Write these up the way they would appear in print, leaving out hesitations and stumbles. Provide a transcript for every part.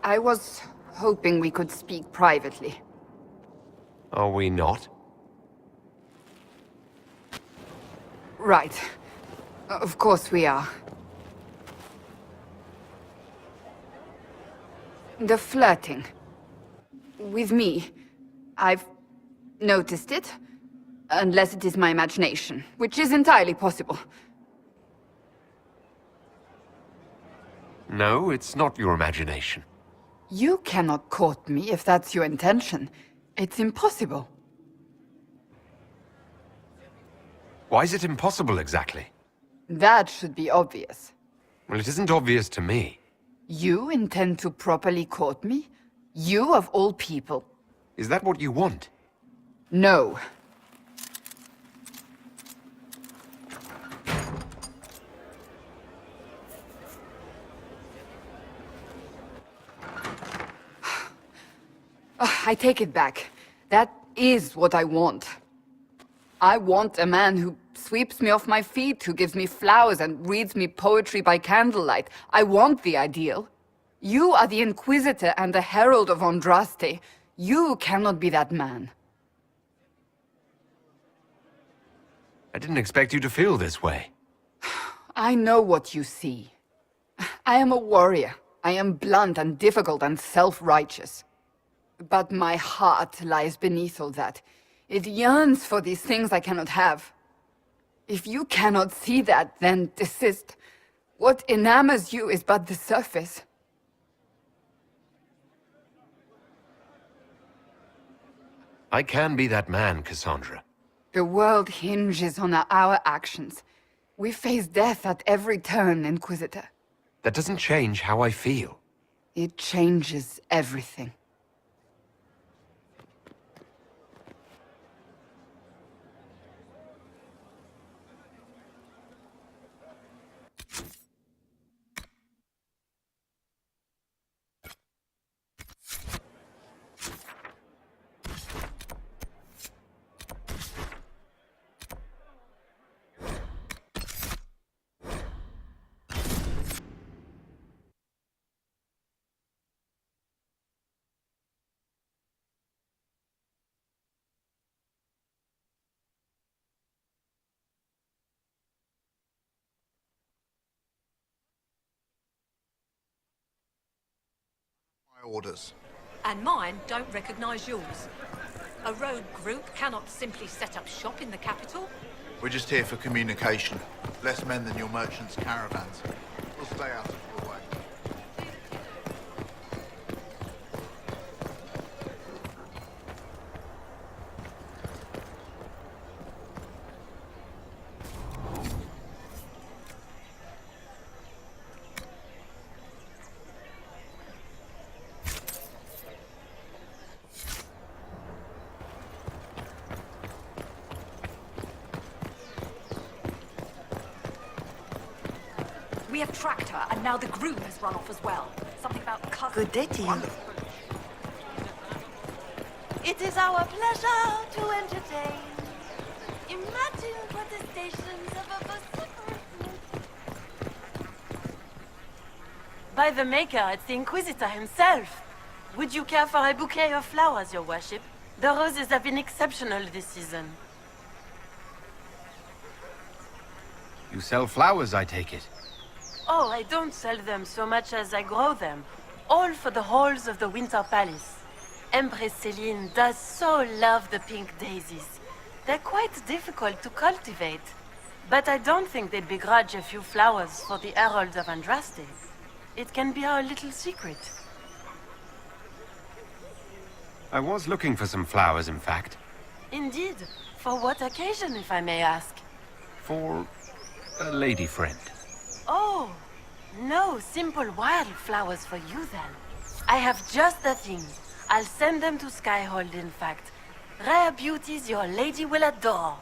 I was hoping we could speak privately. Are we not? Right. Of course we are. The flirting. With me. I've noticed it. Unless it is my imagination, which is entirely possible. No, it's not your imagination. You cannot court me if that's your intention. It's impossible. Why is it impossible exactly? That should be obvious. Well, it isn't obvious to me. You intend to properly court me? You of all people? Is that what you want? No. I take it back. That is what I want. I want a man who sweeps me off my feet, who gives me flowers and reads me poetry by candlelight. I want the ideal. You are the Inquisitor and the Herald of Andraste. You cannot be that man. I didn't expect you to feel this way. I know what you see. I am a warrior. I am blunt and difficult and self-righteous. But my heart lies beneath all that. It yearns for these things I cannot have. If you cannot see that, then desist. What enamors you is but the surface. I can be that man, Cassandra. The world hinges on our actions. We face death at every turn, Inquisitor. That doesn't change how I feel. It changes everything. My orders. And mine don't recognise yours. A rogue group cannot simply set up shop in the capital. We're just here for communication. Less men than your merchants' caravans. We'll stay out of your way. We have tracked her, and now the groom has run off as well. Something about cousin. Good day to you. It is our pleasure to entertain. Imagine protestations of a vociferous... By the Maker, it's the Inquisitor himself. Would you care for a bouquet of flowers, your worship? The roses have been exceptional this season. You sell flowers, I take it. Oh, I don't sell them so much as I grow them. All for the halls of the Winter Palace. Empress Celine does so love the pink daisies. They're quite difficult to cultivate. But I don't think they'd begrudge a few flowers for the Herald of Andraste. It can be our little secret. I was looking for some flowers, in fact. Indeed. For what occasion, if I may ask? For a lady friend. Oh, no simple wildflowers for you then. I have just the thing. I'll send them to Skyhold, in fact. Rare beauties your lady will adore.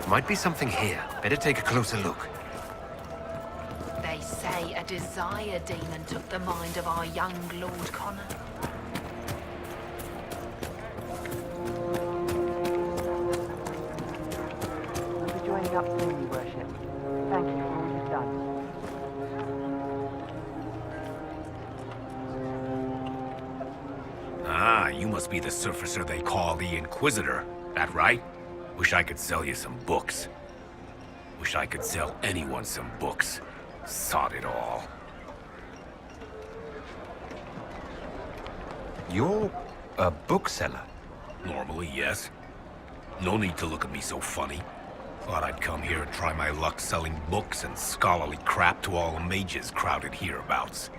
Might be something here. Better take a closer look. They say a desire demon took the mind of our young Lord Connor. We'll be joining up soon, Your Worship. Thank you for all you've done. Ah, you must be the surfacer they call the Inquisitor. That right? Wish I could sell you some books. Wish I could sell anyone some books. Sod it all. You're a bookseller. Normally, yes. No need to look at me so funny. Thought I'd come here and try my luck selling books and scholarly crap to all the mages crowded hereabouts.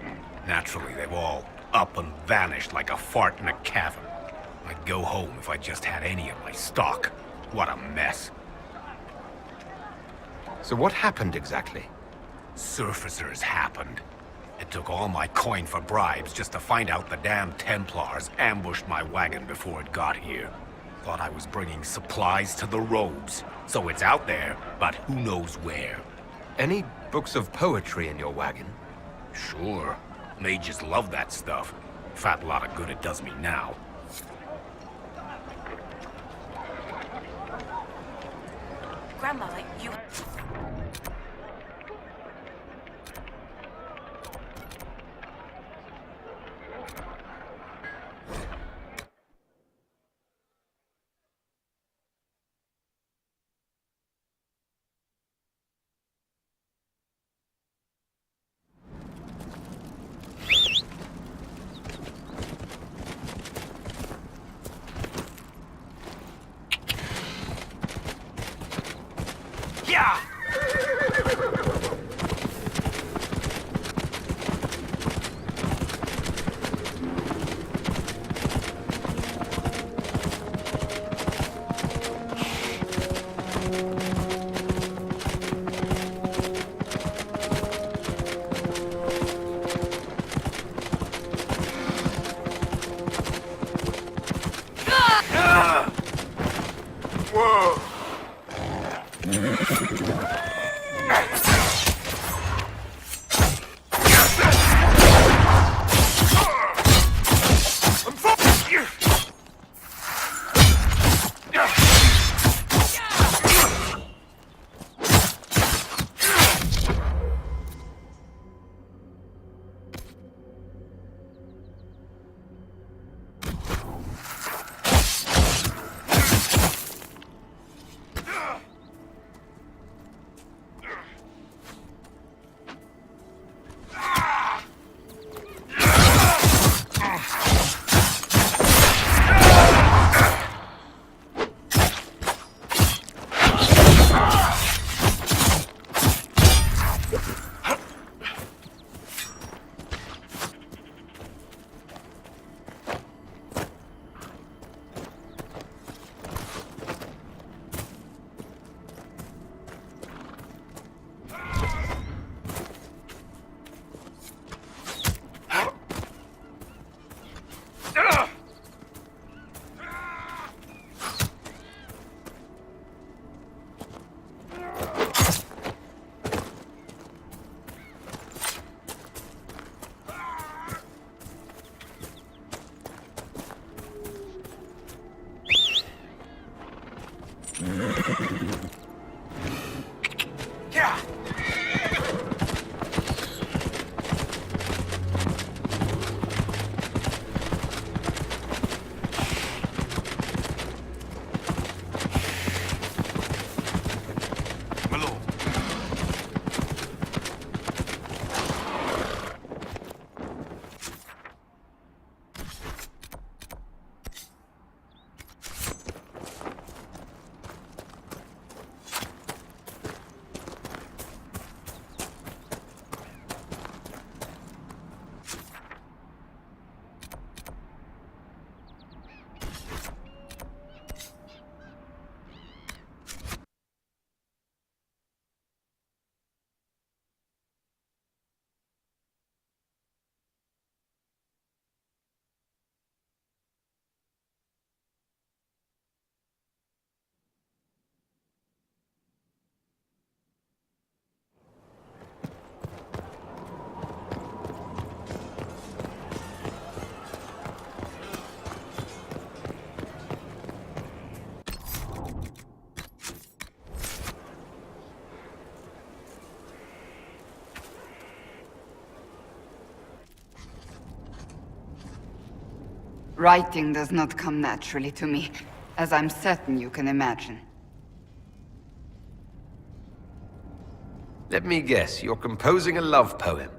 Naturally, they've all up and vanished like a fart in a cavern. I'd go home if I just had any of my stock. What a mess. So what happened exactly? Surfacers happened. It took all my coin for bribes just to find out the damn Templars ambushed my wagon before it got here. Thought I was bringing supplies to the robes. So it's out there, but who knows where. Any books of poetry in your wagon? Sure. Mages love that stuff. Fat lot of good it does me now. Grandma, you... Writing does not come naturally to me, as I'm certain you can imagine. Let me guess, you're composing a love poem.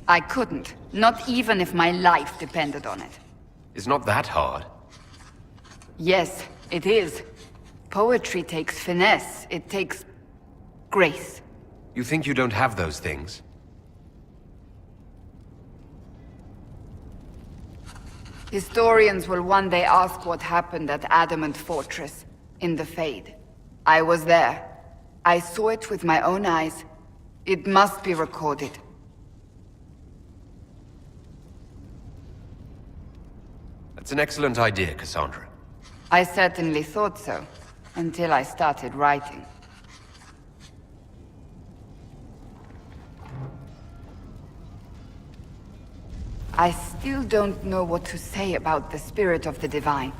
I couldn't, not even if my life depended on it. It's not that hard. Yes, it is. Poetry takes finesse, it takes grace. You think you don't have those things? Historians will one day ask what happened at Adamant Fortress, in the Fade. I was there. I saw it with my own eyes. It must be recorded. That's an excellent idea, Cassandra. I certainly thought so, until I started writing. I still don't know what to say about the spirit of the divine.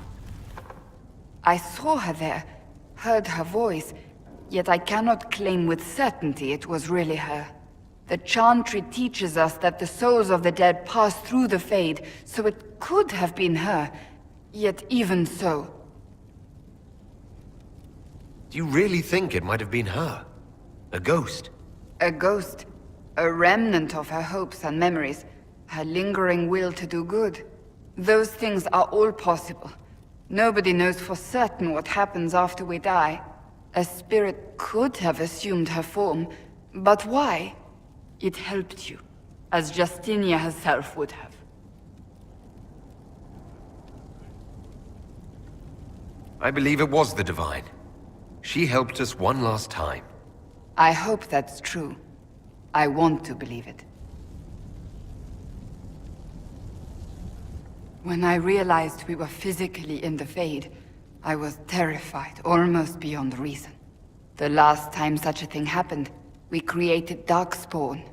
I saw her there, heard her voice, yet I cannot claim with certainty it was really her. The Chantry teaches us that the souls of the dead pass through the Fade, so it could have been her, yet even so. Do you really think it might have been her? A ghost? A ghost. A remnant of her hopes and memories. Her lingering will to do good. Those things are all possible. Nobody knows for certain what happens after we die. A spirit could have assumed her form, but why? It helped you, as Justinia herself would have. I believe it was the Divine. She helped us one last time. I hope that's true. I want to believe it. When I realized we were physically in the Fade, I was terrified, almost beyond reason. The last time such a thing happened, we created Darkspawn.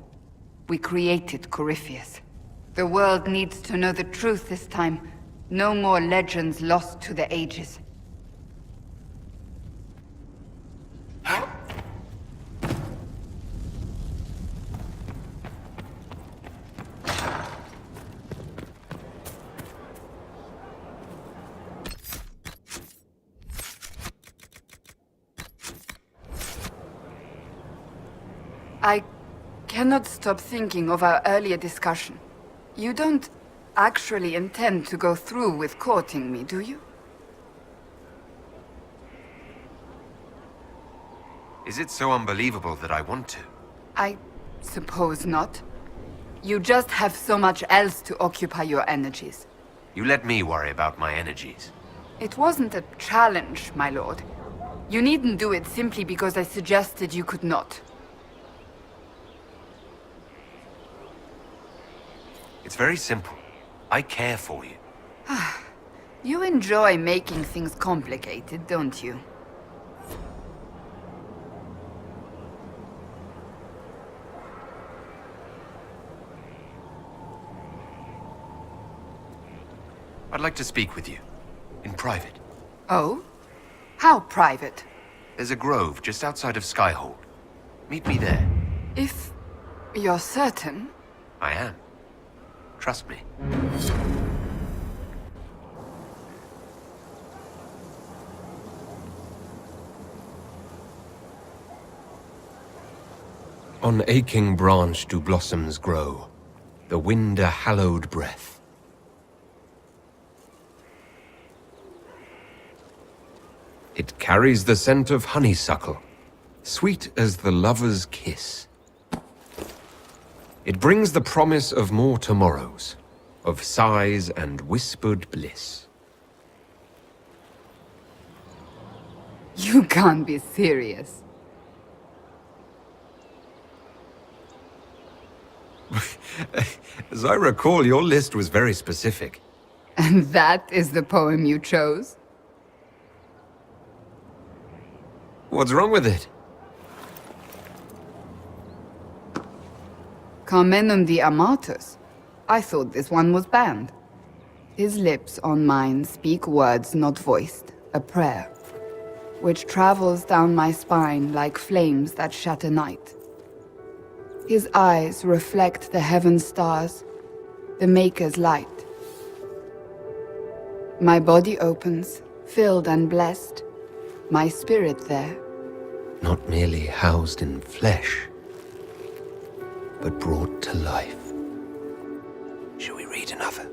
We created Corypheus. The world needs to know the truth this time. No more legends lost to the ages. I cannot stop thinking of our earlier discussion. You don't actually intend to go through with courting me, do you? Is it so unbelievable that I want to? I suppose not. You just have so much else to occupy your energies. You let me worry about my energies. It wasn't a challenge, my lord. You needn't do it simply because I suggested you could not. It's very simple. I care for you. You enjoy making things complicated, don't you? I'd like to speak with you. In private. Oh? How private? There's a grove just outside of Skyhold. Meet me there. If you're certain... I am. Trust me. On aching branch do blossoms grow, the wind a hallowed breath. It carries the scent of honeysuckle, sweet as the lover's kiss. It brings the promise of more tomorrows, of sighs and whispered bliss. You can't be serious. As I recall, your list was very specific. And that is the poem you chose? What's wrong with it? Carmenum de Amatus. I thought this one was banned. His lips on mine speak words not voiced, a prayer, which travels down my spine like flames that shatter night. His eyes reflect the heaven stars, the Maker's light. My body opens, filled and blessed, my spirit there. Not merely housed in flesh, but brought to life. Shall we read another?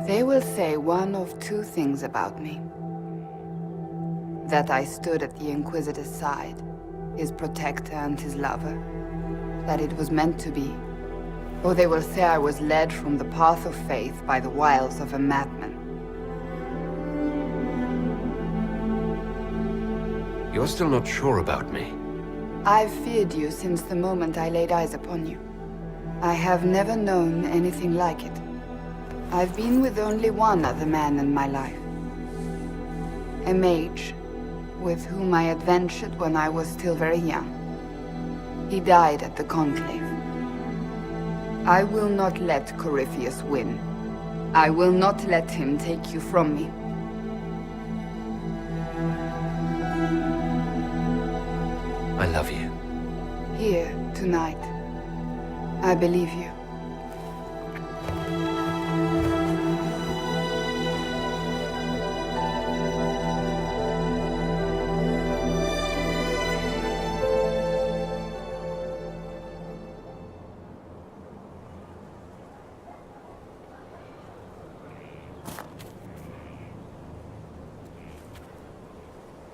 They will say one of two things about me. That I stood at the Inquisitor's side, his protector and his lover. That it was meant to be. Or they will say I was led from the path of faith by the wiles of a madman. You're still not sure about me. I've feared you since the moment I laid eyes upon you. I have never known anything like it. I've been with only one other man in my life. A mage, with whom I adventured when I was still very young. He died at the Conclave. I will not let Corypheus win. I will not let him take you from me. I love you. Here, tonight. I believe you.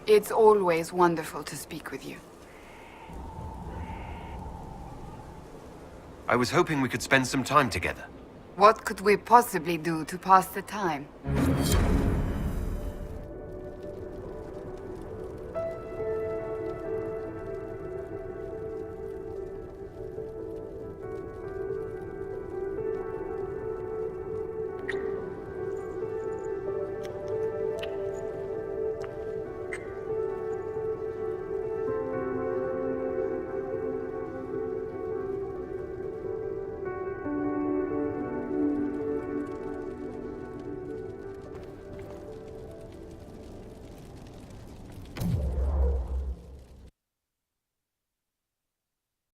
It's always wonderful to speak with you. I was hoping we could spend some time together. What could we possibly do to pass the time?